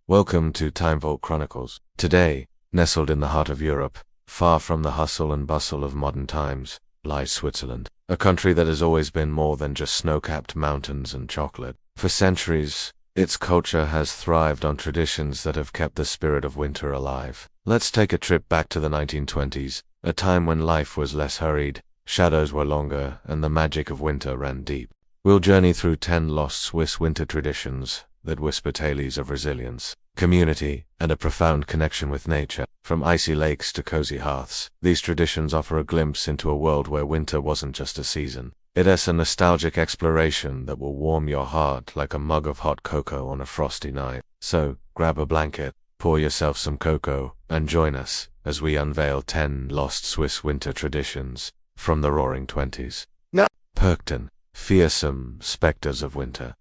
Welcome to Time Vault Chronicles. Today, nestled in the heart of Europe, far from the hustle and bustle of modern times, lies Switzerland, a country that has always been more than just snow-capped mountains and chocolate. For centuries, its culture has thrived on traditions that have kept the spirit of winter alive. Let's take a trip back to the 1920s, a time when life was less hurried, shadows were longer, and the magic of winter ran deep. We'll journey through 10 lost Swiss winter traditions that whisper tales of resilience, community, and a profound connection with nature. From icy lakes to cozy hearths, these traditions offer a glimpse into a world where winter wasn't just a season. It is a nostalgic exploration that will warm your heart like a mug of hot cocoa on a frosty night. So, grab a blanket, pour yourself some cocoa, and join us as we unveil 10 lost Swiss winter traditions from the Roaring Twenties. Perchten, fearsome specters of winter.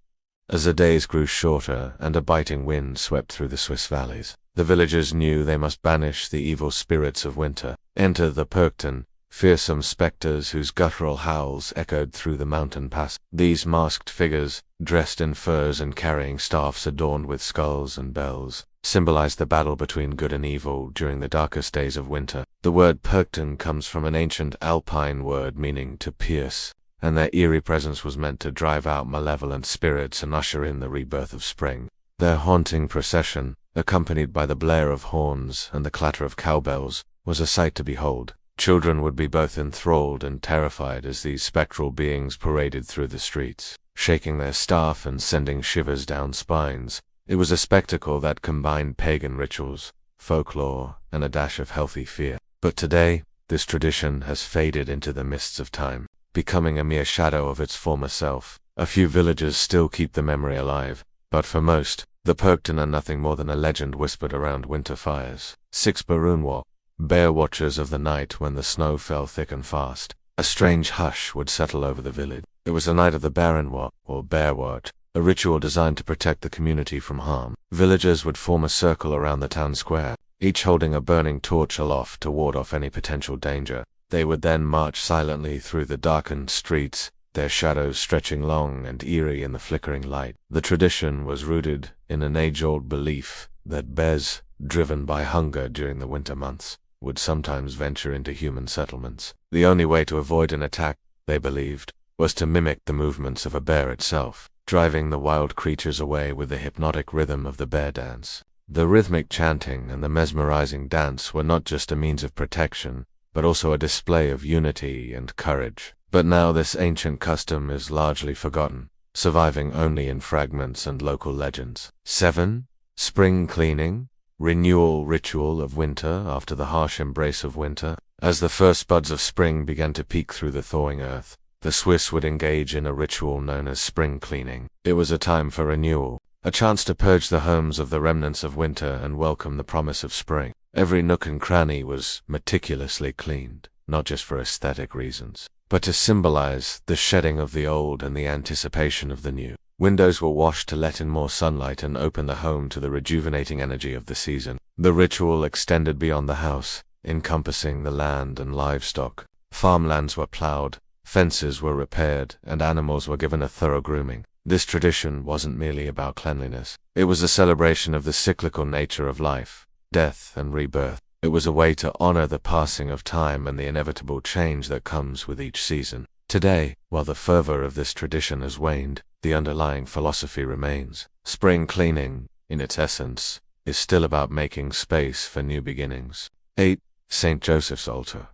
As the days grew shorter and a biting wind swept through the Swiss valleys, the villagers knew they must banish the evil spirits of winter. Enter the Perchten, fearsome specters whose guttural howls echoed through the mountain pass. These masked figures, dressed in furs and carrying staffs adorned with skulls and bells, symbolized the battle between good and evil during the darkest days of winter. The word Perchten comes from an ancient Alpine word meaning to pierce, and their eerie presence was meant to drive out malevolent spirits and usher in the rebirth of spring. Their haunting procession, accompanied by the blare of horns and the clatter of cowbells, was a sight to behold. Children would be both enthralled and terrified as these spectral beings paraded through the streets, shaking their staff and sending shivers down spines. It was a spectacle that combined pagan rituals, folklore, and a dash of healthy fear. But today, this tradition has faded into the mists of time, becoming a mere shadow of its former self. A few villagers still keep the memory alive, but for most, the Perchten are nothing more than a legend whispered around winter fires. 6 Barunwa, bear watchers of the night when the snow fell thick and fast. A strange hush would settle over the village. It was the night of the Barenwa, or Bear Watch, a ritual designed to protect the community from harm. Villagers would form a circle around the town square, each holding a burning torch aloft to ward off any potential danger. They would then march silently through the darkened streets, their shadows stretching long and eerie in the flickering light. The tradition was rooted in an age-old belief that bears, driven by hunger during the winter months, would sometimes venture into human settlements. The only way to avoid an attack, they believed, was to mimic the movements of a bear itself, driving the wild creatures away with the hypnotic rhythm of the bear dance. The rhythmic chanting and the mesmerizing dance were not just a means of protection, but also a display of unity and courage. But now this ancient custom is largely forgotten, surviving only in fragments and local legends. 7. Spring cleaning, renewal ritual of winter after the harsh embrace of winter. As the first buds of spring began to peek through the thawing earth, the Swiss would engage in a ritual known as spring cleaning. It was a time for renewal, a chance to purge the homes of the remnants of winter and welcome the promise of spring. Every nook and cranny was meticulously cleaned, not just for aesthetic reasons, but to symbolize the shedding of the old and the anticipation of the new. Windows were washed to let in more sunlight and open the home to the rejuvenating energy of the season. The ritual extended beyond the house, encompassing the land and livestock. Farmlands were plowed, fences were repaired, and animals were given a thorough grooming. This tradition wasn't merely about cleanliness. It was a celebration of the cyclical nature of life, death, and rebirth. It was a way to honor the passing of time and the inevitable change that comes with each season. Today, while the fervor of this tradition has waned, the underlying philosophy remains. Spring cleaning, in its essence, is still about making space for new beginnings. 8. St. Joseph's Altar.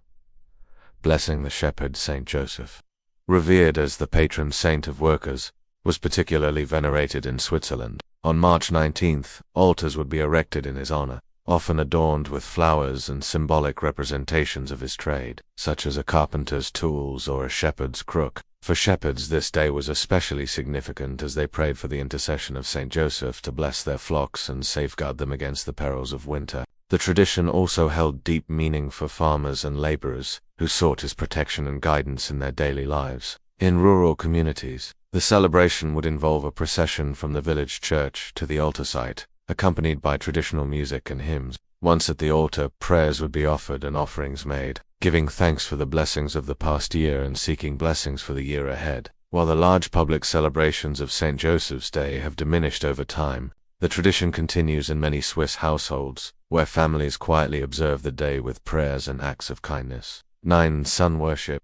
Blessing the shepherd St. Joseph, revered as the patron saint of workers, was particularly venerated in Switzerland. On March 19th, altars would be erected in his honor, often adorned with flowers and symbolic representations of his trade, such as a carpenter's tools or a shepherd's crook. For shepherds, this day was especially significant as they prayed for the intercession of St. Joseph to bless their flocks and safeguard them against the perils of winter. The tradition also held deep meaning for farmers and laborers, who sought his protection and guidance in their daily lives. In rural communities, the celebration would involve a procession from the village church to the altar site, accompanied by traditional music and hymns. Once at the altar, prayers would be offered and offerings made, giving thanks for the blessings of the past year and seeking blessings for the year ahead. While the large public celebrations of St. Joseph's Day have diminished over time, The tradition continues in many Swiss households, where families quietly observe the day with prayers and acts of kindness. 9. Sun worship.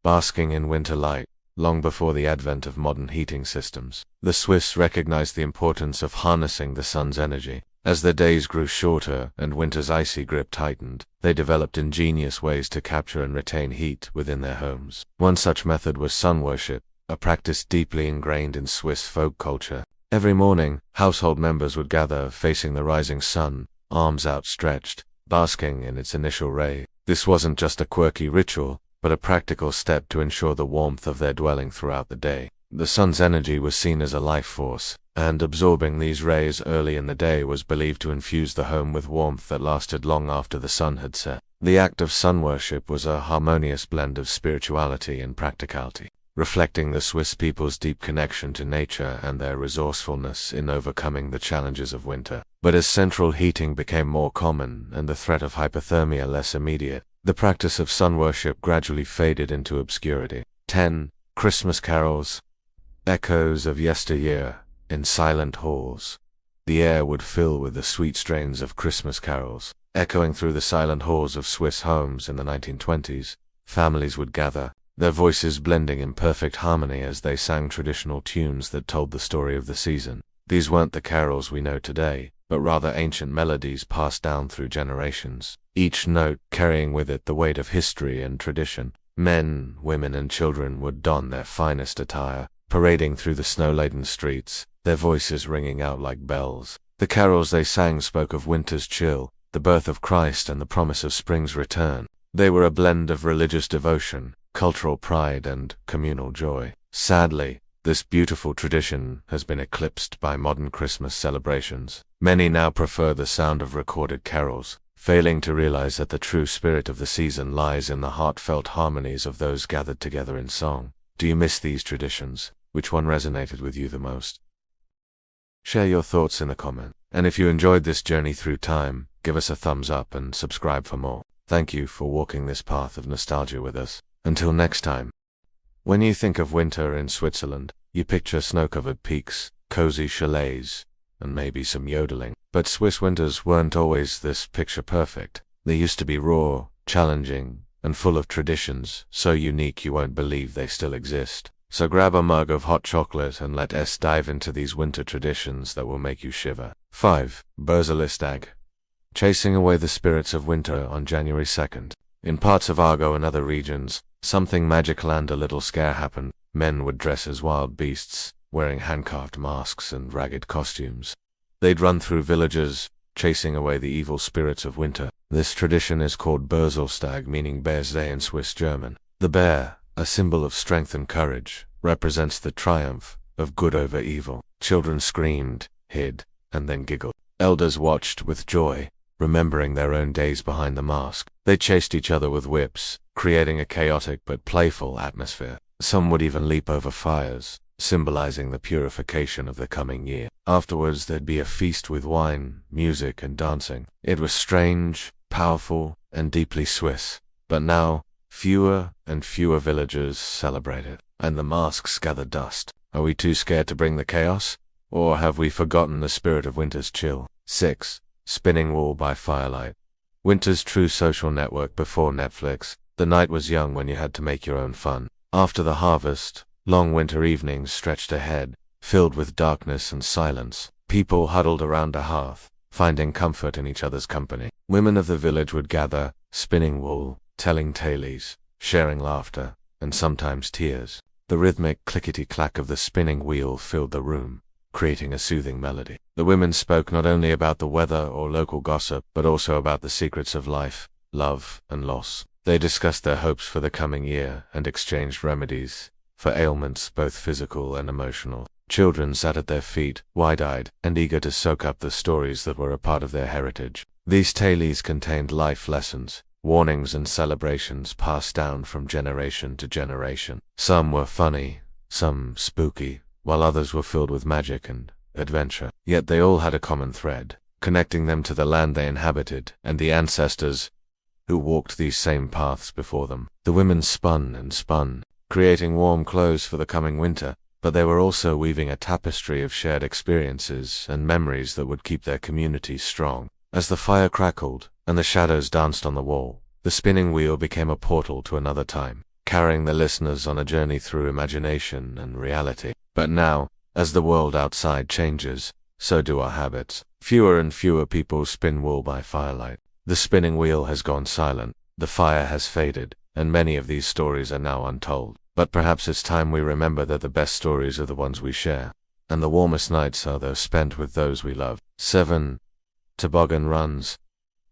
Basking in winter light. Long before the advent of modern heating systems, the Swiss recognized the importance of harnessing the sun's energy. As their days grew shorter and winter's icy grip tightened, they developed ingenious ways to capture and retain heat within their homes. One such method was sun worship, a practice deeply ingrained in Swiss folk culture. Every morning, household members would gather facing the rising sun, arms outstretched, basking in its initial ray. This wasn't just a quirky ritual, but a practical step to ensure the warmth of their dwelling throughout the day. The sun's energy was seen as a life force, and absorbing these rays early in the day was believed to infuse the home with warmth that lasted long after the sun had set. The act of sun worship was a harmonious blend of spirituality and practicality, reflecting the Swiss people's deep connection to nature and their resourcefulness in overcoming the challenges of winter. But as central heating became more common and the threat of hypothermia less immediate, the practice of sun worship gradually faded into obscurity. 10. Christmas carols. Echoes of yesteryear. In silent halls, the air would fill with the sweet strains of Christmas carols. Echoing through the silent halls of Swiss homes in the 1920s, families would gather, their voices blending in perfect harmony as they sang traditional tunes that told the story of the season. These weren't the carols we know today, but rather ancient melodies passed down through generations, each note carrying with it the weight of history and tradition. Men, women, and children would don their finest attire, parading through the snow-laden streets, their voices ringing out like bells. The carols they sang spoke of winter's chill, the birth of Christ, and the promise of spring's return. They were a blend of religious devotion, cultural pride, and communal joy. Sadly, this beautiful tradition has been eclipsed by modern Christmas celebrations. Many now prefer the sound of recorded carols, failing to realize that the true spirit of the season lies in the heartfelt harmonies of those gathered together in song. Do you miss these traditions? Which one resonated with you the most? Share your thoughts in the comment. And if you enjoyed this journey through time, give us a thumbs up and subscribe for more. Thank you for walking this path of nostalgia with us. Until next time. When you think of winter in Switzerland, you picture snow-covered peaks, cozy chalets, and maybe some yodeling. But Swiss winters weren't always this picture perfect. They used to be raw, challenging, and full of traditions, so unique you won't believe they still exist. So grab a mug of hot chocolate and let us dive into these winter traditions that will make you shiver. 5. Burzellistag. Chasing away the spirits of winter on January 2nd. In parts of Argo and other regions, something magical and a little scare happened. Men would dress as wild beasts, wearing hand-carved masks and ragged costumes. They'd run through villages, chasing away the evil spirits of winter. This tradition is called Burzellstag, meaning Bear's Day in Swiss German. The bear, a symbol of strength and courage, represents the triumph of good over evil. Children screamed, hid, and then giggled. Elders watched with joy, remembering their own days behind the mask. They chased each other with whips, creating a chaotic but playful atmosphere. Some would even leap over fires, symbolizing the purification of the coming year. Afterwards, there'd be a feast with wine, music, and dancing. It was strange, powerful, and deeply Swiss. But now, fewer and fewer villagers celebrate it, and the masks gather dust. Are we too scared to bring the chaos? Or have we forgotten the spirit of winter's chill? 6. Spinning wool by firelight. Winter's true social network before Netflix. The night was young when you had to make your own fun. After the harvest, long winter evenings stretched ahead, filled with darkness and silence. People huddled around a hearth, finding comfort in each other's company. Women of the village would gather, spinning wool, telling tales, sharing laughter, and sometimes tears. The rhythmic clickety-clack of the spinning wheel filled the room, creating a soothing melody. The women spoke not only about the weather or local gossip, but also about the secrets of life, love, and loss. They discussed their hopes for the coming year and exchanged remedies for ailments both physical and emotional. Children sat at their feet, wide-eyed, and eager to soak up the stories that were a part of their heritage. These tales contained life lessons, warnings, and celebrations passed down from generation to generation. Some were funny, some spooky, while others were filled with magic and adventure. Yet they all had a common thread, connecting them to the land they inhabited and the ancestors who walked these same paths before them. The women spun and spun, creating warm clothes for the coming winter, but they were also weaving a tapestry of shared experiences and memories that would keep their communities strong. As the fire crackled and the shadows danced on the wall, the spinning wheel became a portal to another time, carrying the listeners on a journey through imagination and reality. But now, as the world outside changes, so do our habits. Fewer and fewer people spin wool by firelight. The spinning wheel has gone silent, the fire has faded, and many of these stories are now untold. But perhaps it's time we remember that the best stories are the ones we share, and the warmest nights are those spent with those we love. 7. Toboggan runs.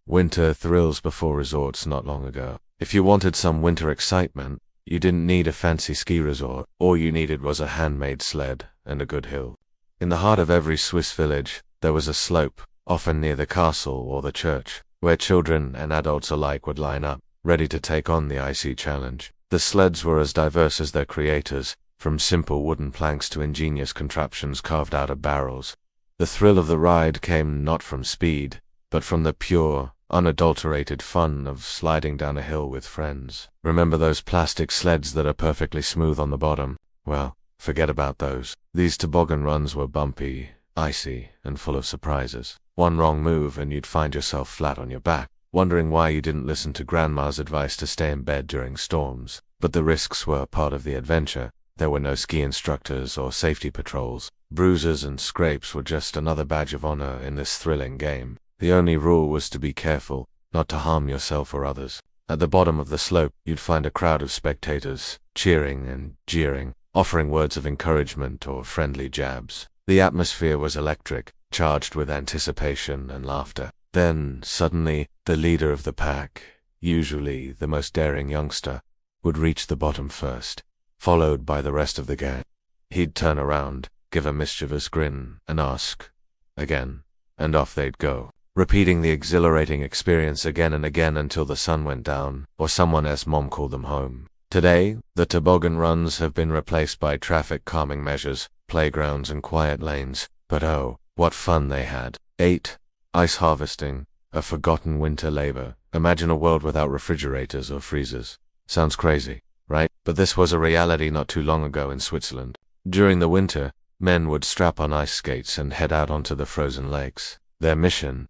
Winter thrills before resorts not long ago. If you wanted some winter excitement, you didn't need a fancy ski resort. All you needed was a handmade sled and a good hill. In the heart of every Swiss village, there was a slope, often near the castle or the church, where children and adults alike would line up, ready to take on the icy challenge. The sleds were as diverse as their creators, from simple wooden planks to ingenious contraptions carved out of barrels. The thrill of the ride came not from speed, but from the pure, unadulterated fun of sliding down a hill with friends. Remember those plastic sleds that are perfectly smooth on the bottom? Well, forget about those. These toboggan runs were bumpy, icy, and full of surprises. One wrong move and you'd find yourself flat on your back, wondering why you didn't listen to Grandma's advice to stay in bed during storms. But the risks were part of the adventure. There were no ski instructors or safety patrols. Bruises and scrapes were just another badge of honor in this thrilling game. The only rule was to be careful, not to harm yourself or others. At the bottom of the slope, you'd find a crowd of spectators, cheering and jeering, offering words of encouragement or friendly jabs. The atmosphere was electric, charged with anticipation and laughter. Then, suddenly, the leader of the pack, usually the most daring youngster, would reach the bottom first, followed by the rest of the gang. He'd turn around, give a mischievous grin, and ask, again, and off they'd go, repeating the exhilarating experience again and again until the sun went down, or someone as Mom called them home. Today, the toboggan runs have been replaced by traffic calming measures, playgrounds and quiet lanes, but oh, what fun they had. 8. Ice harvesting, a forgotten winter labor. Imagine a world without refrigerators or freezers. Sounds crazy, right? But this was a reality not too long ago in Switzerland. During the winter, men would strap on ice skates and head out onto the frozen lakes. Their mission?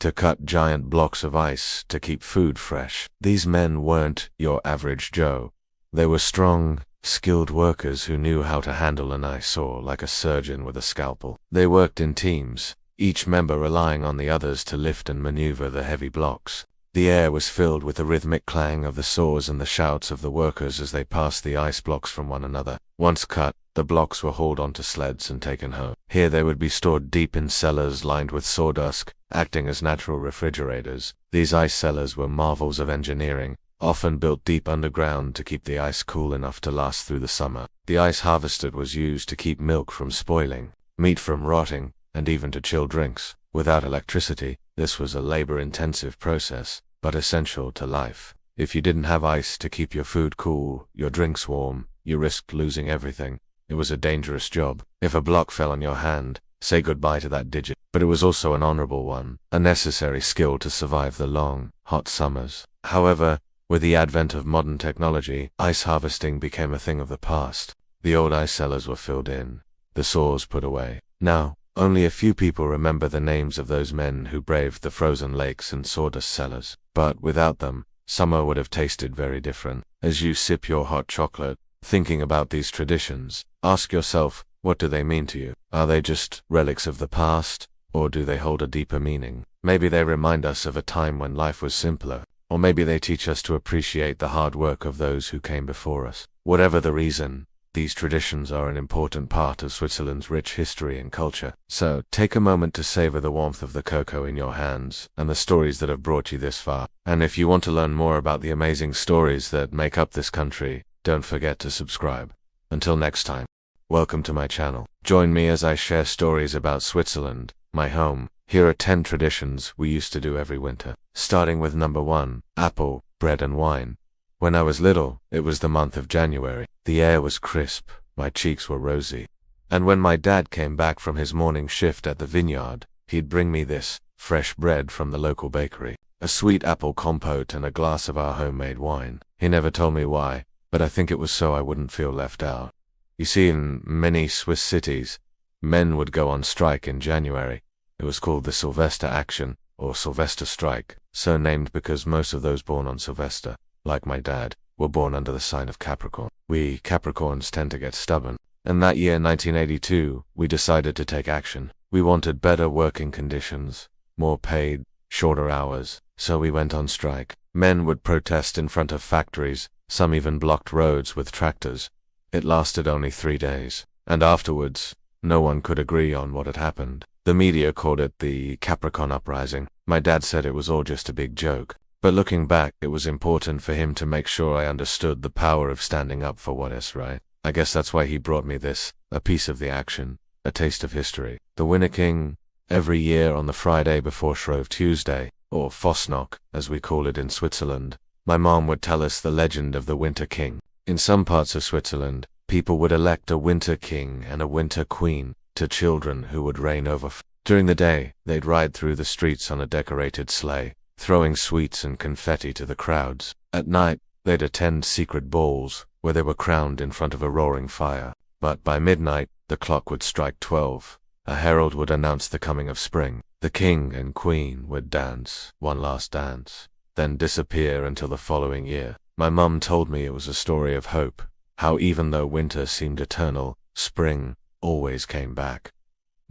To cut giant blocks of ice to keep food fresh. These men weren't your average Joe. They were strong, skilled workers who knew how to handle an ice saw like a surgeon with a scalpel. They worked in teams, each member relying on the others to lift and maneuver the heavy blocks. The air was filled with the rhythmic clang of the saws and the shouts of the workers as they passed the ice blocks from one another. Once cut, the blocks were hauled onto sleds and taken home. Here they would be stored deep in cellars lined with sawdust, acting as natural refrigerators. These ice cellars were marvels of engineering, often built deep underground to keep the ice cool enough to last through the summer. The ice harvested was used to keep milk from spoiling, meat from rotting, and even to chill drinks. Without electricity, this was a labor-intensive process, but essential to life. If you didn't have ice to keep your food cool, your drinks warm, you risked losing everything. It was a dangerous job. If a block fell on your hand, say goodbye to that digit. But it was also an honorable one, a necessary skill to survive the long, hot summers. However, with the advent of modern technology, ice harvesting became a thing of the past. The old ice cellars were filled in, the saws put away. Now, only a few people remember the names of those men who braved the frozen lakes and sawdust cellars. But without them, summer would have tasted very different. As you sip your hot chocolate, thinking about these traditions, ask yourself, what do they mean to you? Are they just relics of the past, or do they hold a deeper meaning? Maybe they remind us of a time when life was simpler, or maybe they teach us to appreciate the hard work of those who came before us. Whatever the reason, these traditions are an important part of Switzerland's rich history and culture. So, take a moment to savor the warmth of the cocoa in your hands and the stories that have brought you this far. And if you want to learn more about the amazing stories that make up this country, don't forget to subscribe. Until next time, welcome to my channel. Join me as I share stories about Switzerland, my home. Here are 10 traditions we used to do every winter. Starting with number 1, apple, bread and wine. When I was little, it was the month of January. The air was crisp, my cheeks were rosy. And when my dad came back from his morning shift at the vineyard, he'd bring me this, fresh bread from the local bakery, a sweet apple compote and a glass of our homemade wine. He never told me why, but I think it was so I wouldn't feel left out. You see, in many Swiss cities, men would go on strike in January. It was called the Sylvester Action, or Sylvester Strike, so named because most of those born on Sylvester, like my dad, were born under the sign of Capricorn. We Capricorns tend to get stubborn. And that year, 1982, we decided to take action. We wanted better working conditions, more paid, shorter hours, so we went on strike. Men would protest in front of factories, some even blocked roads with tractors. It lasted only 3 days, and afterwards, no one could agree on what had happened. The media called it the Capricorn Uprising. My dad said it was all just a big joke. But looking back, it was important for him to make sure I understood the power of standing up for what is right. I guess that's why he brought me this, a piece of the action, a taste of history. The Winter King, every year on the Friday before Shrove Tuesday, or Fastnacht, as we call it in Switzerland, my mom would tell us the legend of the Winter King. In some parts of Switzerland, people would elect a Winter King and a Winter Queen to children who would reign over. During the day, they'd ride through the streets on a decorated sleigh, throwing sweets and confetti to the crowds. At night, they'd attend secret balls, where they were crowned in front of a roaring fire. But by midnight, the clock would strike 12. A herald would announce the coming of spring. The king and queen would dance, one last dance, then disappear until the following year. My mum told me it was a story of hope, how even though winter seemed eternal, spring always came back.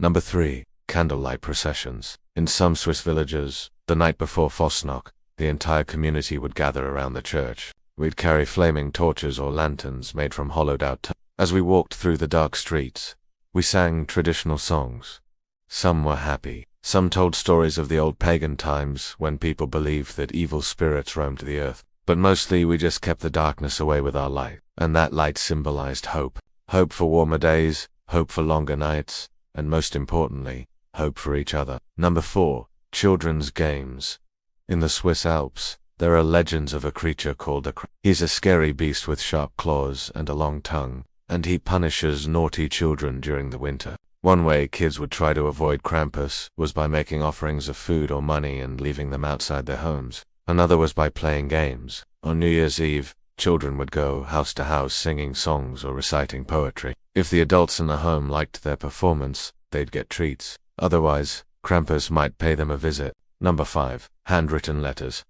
Number 3. Candlelight processions. In some Swiss villages, the night before Fastnacht, the entire community would gather around the church. We'd carry flaming torches or lanterns made from hollowed-out tubs. As we walked through the dark streets, we sang traditional songs. Some were happy. Some told stories of the old pagan times when people believed that evil spirits roamed the earth. But mostly we just kept the darkness away with our light. And that light symbolized hope. Hope for warmer days, hope for longer nights, and most importantly, hope for each other. Number 4. Children's games. In the Swiss Alps, there are legends of a creature called a Krampus. He's a scary beast with sharp claws and a long tongue, and he punishes naughty children during the winter. One way kids would try to avoid Krampus was by making offerings of food or money and leaving them outside their homes. Another was by playing games. On New Year's Eve, children would go house to house singing songs or reciting poetry. If the adults in the home liked their performance, they'd get treats. Otherwise, Krampus might pay them a visit. Number 5. Handwritten letters.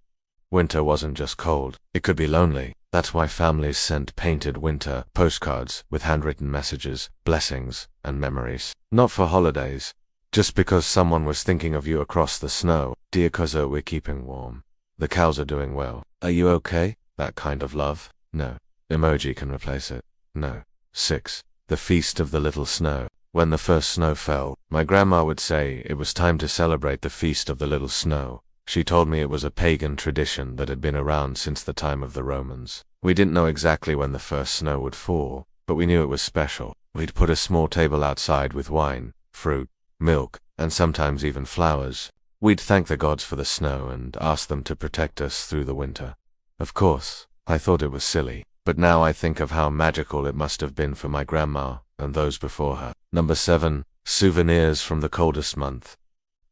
Winter wasn't just cold, it could be lonely. That's why families sent painted winter postcards with handwritten messages, blessings, and memories. Not for holidays, just because someone was thinking of you across the snow. Dear cousin, we're keeping warm. The cows are doing well. Are you okay? That kind of love? No. Emoji can replace it. No. 6. The Feast of the Little Snow. When the first snow fell, my grandma would say it was time to celebrate the Feast of the Little Snow. She told me it was a pagan tradition that had been around since the time of the Romans. We didn't know exactly when the first snow would fall, but we knew it was special. We'd put a small table outside with wine, fruit, milk, and sometimes even flowers. We'd thank the gods for the snow and ask them to protect us through the winter. Of course, I thought it was silly, but now I think of how magical it must have been for my grandma and those before her. Number 7. Souvenirs from the coldest month.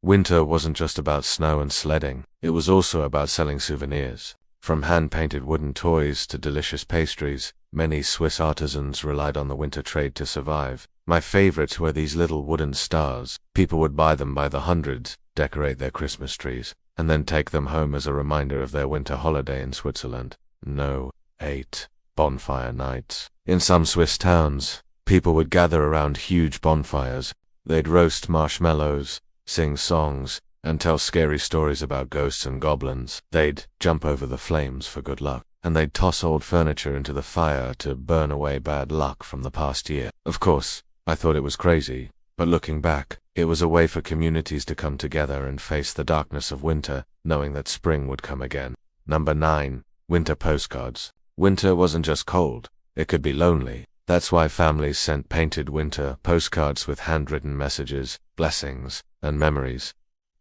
Winter wasn't just about snow and sledding, it was also about selling souvenirs. From hand-painted wooden toys to delicious pastries, many Swiss artisans relied on the winter trade to survive. My favorites were these little wooden stars. People would buy them by the hundreds, decorate their Christmas trees, and then take them home as a reminder of their winter holiday in Switzerland. No. 8. Bonfire nights. In some Swiss towns, people would gather around huge bonfires. They'd roast marshmallows, sing songs, and tell scary stories about ghosts and goblins. They'd jump over the flames for good luck, and they'd toss old furniture into the fire to burn away bad luck from the past year. Of course, I thought it was crazy, but looking back, it was a way for communities to come together and face the darkness of winter, knowing that spring would come again. Number 9. Winter postcards. Winter wasn't just cold, it could be lonely. That's why families sent painted winter postcards with handwritten messages, blessings, and memories.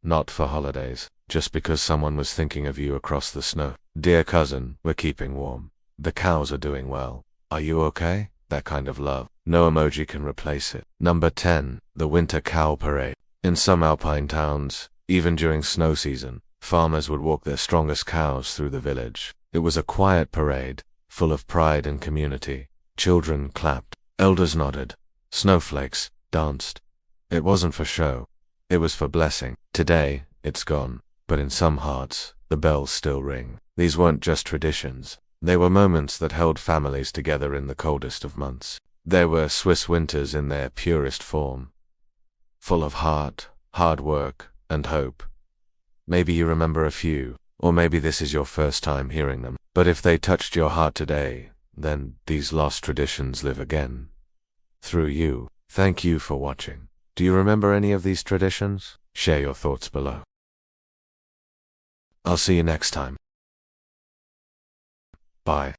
Not for holidays, just because someone was thinking of you across the snow. Dear cousin, we're keeping warm. The cows are doing well. Are you okay? That kind of love. No emoji can replace it. Number 10. The Winter Cow Parade. In some Alpine towns, even during snow season, farmers would walk their strongest cows through the village. It was a quiet parade, full of pride and community. Children clapped, Elders nodded. Snowflakes danced. It wasn't for show. It was for blessing. Today, it's gone. But in some hearts, the bells still ring. These weren't just traditions. They were moments that held families together in the coldest of months. They were Swiss winters in their purest form. Full of heart, hard work, and hope. Maybe you remember a few, or maybe this is your first time hearing them. But if they touched your heart today, then these lost traditions live again. Through you. Thank you for watching. Do you remember any of these traditions? Share your thoughts below. I'll see you next time. Bye.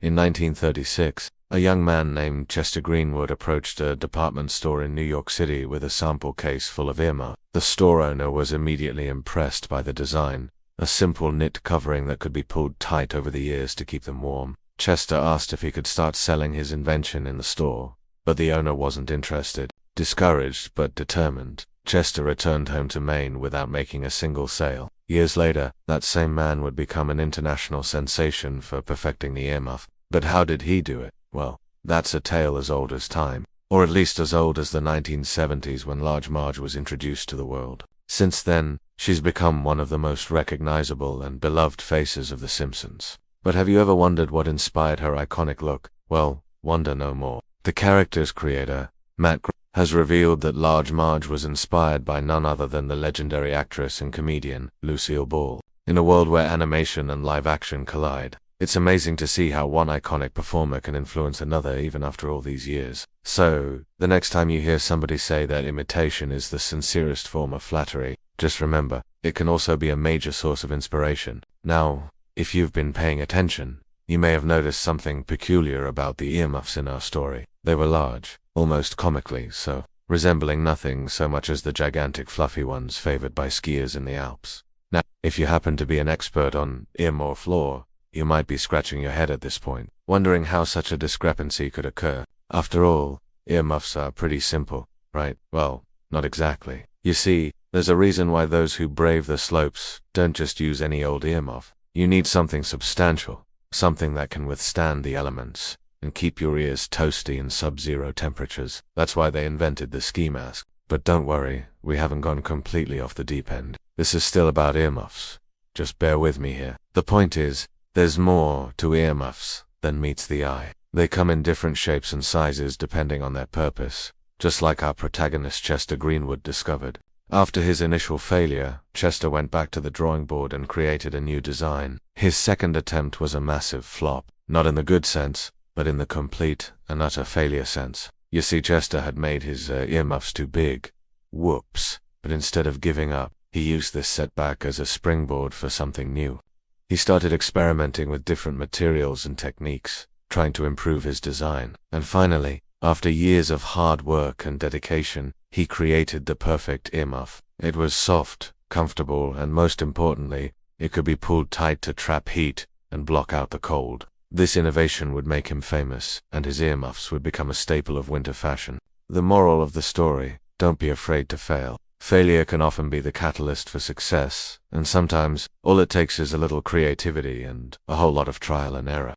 In 1936, a young man named Chester Greenwood approached a department store in New York City with a sample case full of earmuffs. The store owner was immediately impressed by the design, a simple knit covering that could be pulled tight over the ears to keep them warm. Chester asked if he could start selling his invention in the store, but the owner wasn't interested. Discouraged but determined, Chester returned home to Maine without making a single sale. Years later, that same man would become an international sensation for perfecting the earmuff. But how did he do it? Well, that's a tale as old as time, or at least as old as the 1970s when Large Marge was introduced to the world. Since then, she's become one of the most recognizable and beloved faces of The Simpsons. But have you ever wondered what inspired her iconic look? Well, wonder no more. The character's creator, Matt Groening, has revealed that Large Marge was inspired by none other than the legendary actress and comedian Lucille Ball. In a world where animation and live action collide, it's amazing to see how one iconic performer can influence another even after all these years. So, the next time you hear somebody say that imitation is the sincerest form of flattery, just remember, it can also be a major source of inspiration. Now, if you've been paying attention, you may have noticed something peculiar about the earmuffs in our story. They were large, almost comically so, resembling nothing so much as the gigantic fluffy ones favored by skiers in the Alps. Now, if you happen to be an expert on earmuff lore, you might be scratching your head at this point, wondering how such a discrepancy could occur. After all, earmuffs are pretty simple, right? Well, not exactly. You see, there's a reason why those who brave the slopes don't just use any old earmuff. You need something substantial, something that can withstand the elements and keep your ears toasty in sub-zero temperatures. That's why they invented the ski mask. But don't worry, we haven't gone completely off the deep end. This is still about earmuffs. Just bear with me here. The point is, there's more to earmuffs than meets the eye. They come in different shapes and sizes depending on their purpose, just like our protagonist Chester Greenwood discovered. After his initial failure, Chester went back to the drawing board and created a new design. His second attempt was a massive flop, not in the good sense, but in the complete and utter failure sense. You see, Chester had made his earmuffs too big. Whoops. But instead of giving up, he used this setback as a springboard for something new. He started experimenting with different materials and techniques, trying to improve his design. And finally, after years of hard work and dedication, he created the perfect earmuff. It was soft, comfortable, and most importantly, it could be pulled tight to trap heat and block out the cold. This innovation would make him famous, and his earmuffs would become a staple of winter fashion. The moral of the story: don't be afraid to fail. Failure can often be the catalyst for success, and sometimes all it takes is a little creativity and a whole lot of trial and error.